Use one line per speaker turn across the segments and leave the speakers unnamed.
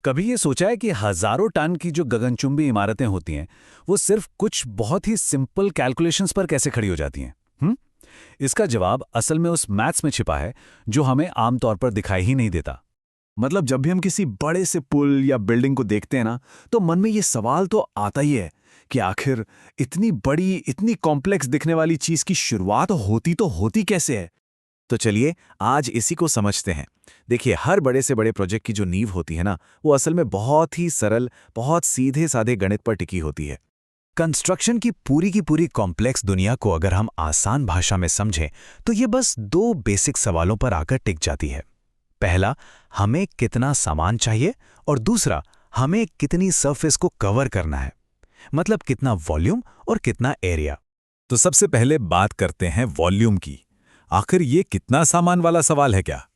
कभी ये सोचा है कि हजारों टन की जो गगनचुंबी इमारतें होती हैं, वो सिर्फ कुछ बहुत ही सिंपल कैलकुलेशंस पर कैसे खड़ी हो जाती हैं? इसका जवाब असल में उस मैथ्स में छिपा है, जो हमें आमतौर पर दिखाई ही नहीं देता।
मतलब जब भी हम किसी बड़े से पुल या बिल्डिंग को देखते हैं ना, तो मन में ये सवाल तो आता ही है कि आखिर इतनी बड़ी, इतनी कॉम्प्लेक्स दिखने वाली चीज की शुरुआत होती कैसे है। तो चलिए आज इसी को समझते हैं। देखिए, हर बड़े से बड़े प्रोजेक्ट की जो नींव होती है ना, वो असल में बहुत ही सरल, बहुत सीधे साधे गणित पर टिकी होती है।
कंस्ट्रक्शन की पूरी कॉम्प्लेक्स दुनिया को अगर हम आसान भाषा में समझें तो ये बस दो बेसिक सवालों पर आकर टिक जाती है। पहला, हमें कितना सामान चाहिए, और दूसरा, हमें कितनी सरफेस को कवर करना है, मतलब कितना वॉल्यूम और कितना एरिया।
तो सबसे पहले बात करते हैं वॉल्यूम की। आखिर ये कितना सामान वाला सवाल है क्या?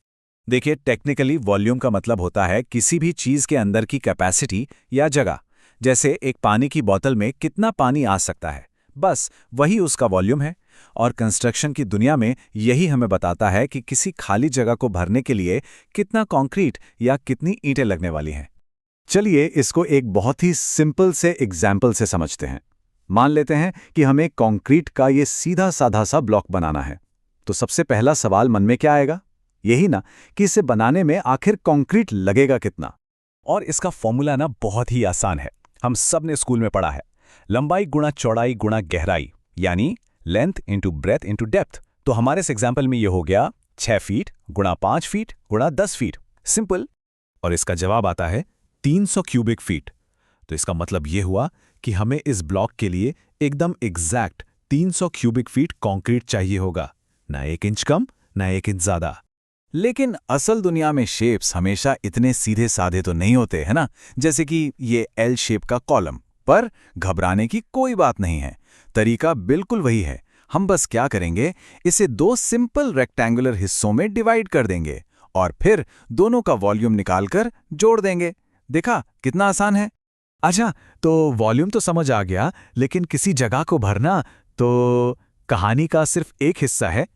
देखिए, टेक्निकली वॉल्यूम का मतलब होता है किसी भी चीज के अंदर की कैपेसिटी या जगह। जैसे एक पानी की बोतल में कितना पानी आ सकता है, बस वही उसका वॉल्यूम है। और कंस्ट्रक्शन की दुनिया में यही हमें बताता है कि किसी खाली जगह को भरने के लिए कितना कंक्रीट या कितनी ईंटें लगने वाली हैं।
चलिए इसको एक बहुत ही सिंपल से एग्जाम्पल से समझते हैं। मान लेते हैं कि हमें कंक्रीट का ये सीधा साधा सा ब्लॉक बनाना है। तो सबसे पहला सवाल मन में क्या आएगा? यही ना कि इसे बनाने में आखिर कंक्रीट लगेगा कितना।
और इसका फॉर्मूला ना बहुत ही आसान है, हम सब ने स्कूल में पढ़ा है। लंबाई गुणा चौड़ाई गुणा गहराई, यानी length into breadth into depth. तो हमारे इस एग्जाम्पल में ये हो गया 6 फीट गुणा 5 फीट गुणा 10 फीट। सिंपल। और इसका जवाब आता है 300 क्यूबिक फीट। तो इसका मतलब ये हुआ कि हमें इस ब्लॉक के लिए एकदम एग्जैक्ट 300 क्यूबिक फीट कंक्रीट चाहिए होगा, ना 1 इंच कम ना 1 इंच ज्यादा।
लेकिन असल दुनिया में शेप्स हमेशा इतने सीधे साधे तो नहीं होते, है ना? जैसे कि ये एल शेप का कॉलम। पर घबराने की कोई बात नहीं है, तरीका बिल्कुल वही है। हम बस क्या करेंगे, इसे दो सिंपल रेक्टेंगुलर हिस्सों में डिवाइड कर देंगे और फिर दोनों का वॉल्यूम निकालकर जोड़ देंगे। देखा कितना आसान है।
अच्छा, तो वॉल्यूम तो समझ आ गया, लेकिन किसी जगह को भरना तो कहानी का सिर्फ एक हिस्सा है।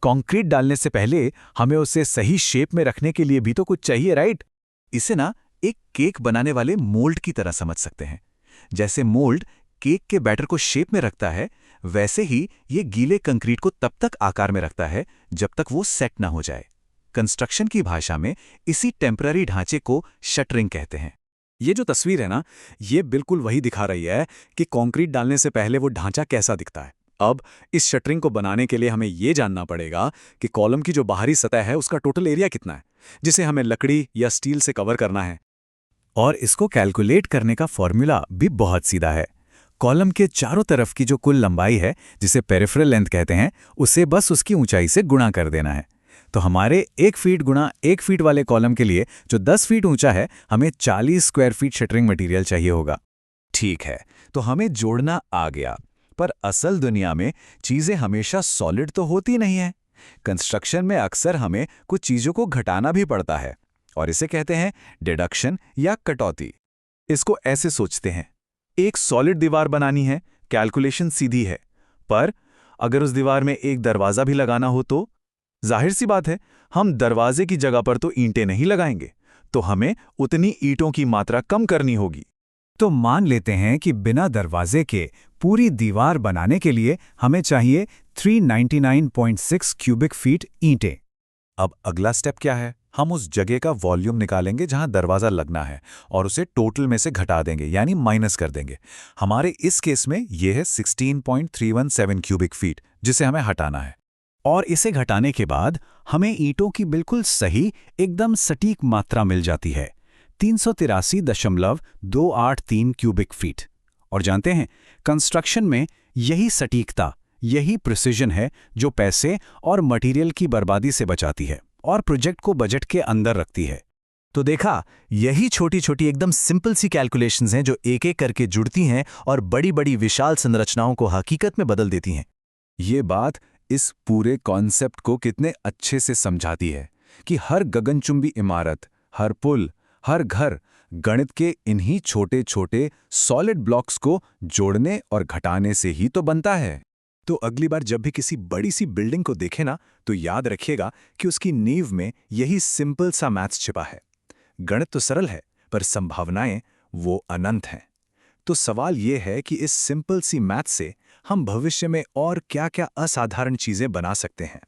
कंक्रीट डालने से पहले हमें उसे सही शेप में रखने के लिए भी तो कुछ चाहिए, राइट?
इसे ना एक केक बनाने वाले मोल्ड की तरह समझ सकते हैं। जैसे मोल्ड केक के बैटर को शेप में रखता है, वैसे ही ये गीले कंक्रीट को तब तक आकार में रखता है जब तक वो सेट ना हो जाए। कंस्ट्रक्शन की भाषा में इसी टेम्पररी ढांचे को शटरिंग कहते हैं।
ये जो तस्वीर है ना, ये बिल्कुल वही दिखा रही है कि कंक्रीट डालने से पहले वो ढांचा कैसा दिखता है। अब इस शटरिंग को बनाने के लिए हमें ये जानना पड़ेगा कि कॉलम की जो बाहरी सतह है उसका टोटल एरिया कितना है, जिसे हमें लकड़ी या स्टील से कवर करना है।
और इसको कैलकुलेट करने का फॉर्मूला भी बहुत सीधा है। कॉलम के चारों तरफ की जो कुल लंबाई है, जिसे पेरिफेरल लेंथ कहते हैं, उसे बस उसकी ऊंचाई से गुणा कर देना है। तो हमारे 1 फीट गुणा 1 फीट वाले कॉलम के लिए जो 10 फीट ऊंचा है, हमें 40 स्क्वायर फीट शटरिंग मटेरियल चाहिए होगा।
ठीक है, तो हमें जोड़ना आ गया। पर असल दुनिया में चीजें हमेशा सॉलिड तो होती नहीं है। कंस्ट्रक्शन में अक्सर हमें कुछ चीजों को घटाना भी पड़ता है, और इसे कहते हैं डिडक्शन या कटौती। इसको ऐसे सोचते हैं, एक सॉलिड दीवार बनानी है, कैलकुलेशन सीधी है। पर अगर उस दीवार में एक दरवाजा भी लगाना हो तो जाहिर सी बात है, हम दरवाजे की जगह पर तो ईंटें नहीं लगाएंगे, तो हमें उतनी ईंटों की मात्रा कम करनी होगी।
तो मान लेते हैं कि बिना दरवाजे के पूरी दीवार बनाने के लिए हमें चाहिए 399.6 क्यूबिक फीट ईंटें।
अब अगला स्टेप क्या है? हम उस जगह का वॉल्यूम निकालेंगे जहां दरवाजा लगना है और उसे टोटल में से घटा देंगे, यानी माइनस कर देंगे। हमारे इस केस में यह है 16.317 क्यूबिक फीट, जिसे हमें हटाना है।
और इसे घटाने के बाद हमें ईंटों की बिल्कुल सही, एकदम सटीक मात्रा मिल जाती है, 383.283 क्यूबिक फीट। और जानते हैं, कंस्ट्रक्शन में यही सटीकता, यही प्रिसिजन है जो पैसे और मटेरियल की बर्बादी से बचाती है और प्रोजेक्ट को बजट के अंदर रखती है।
तो देखा, यही छोटी छोटी एकदम सिंपल सी कैलकुलेशंस हैं जो एक एक करके जुड़ती हैं और बड़ी बड़ी विशाल संरचनाओं को हकीकत में बदल देती हैं। ये बात इस पूरे कॉन्सेप्ट को कितने अच्छे से समझाती है कि हर गगनचुंबी इमारत, हर पुल, हर घर गणित के इन्हीं छोटे छोटे सॉलिड ब्लॉक्स को जोड़ने और घटाने से ही तो बनता है। तो अगली बार जब भी किसी बड़ी सी बिल्डिंग को देखे ना, तो याद रखिएगा कि उसकी नींव में यही सिंपल सा मैथ्स छिपा है। गणित तो सरल है, पर संभावनाएं वो अनंत हैं। तो सवाल ये है कि इस सिंपल सी मैथ से हम भविष्य में और क्या-क्या असाधारण चीजें बना सकते हैं।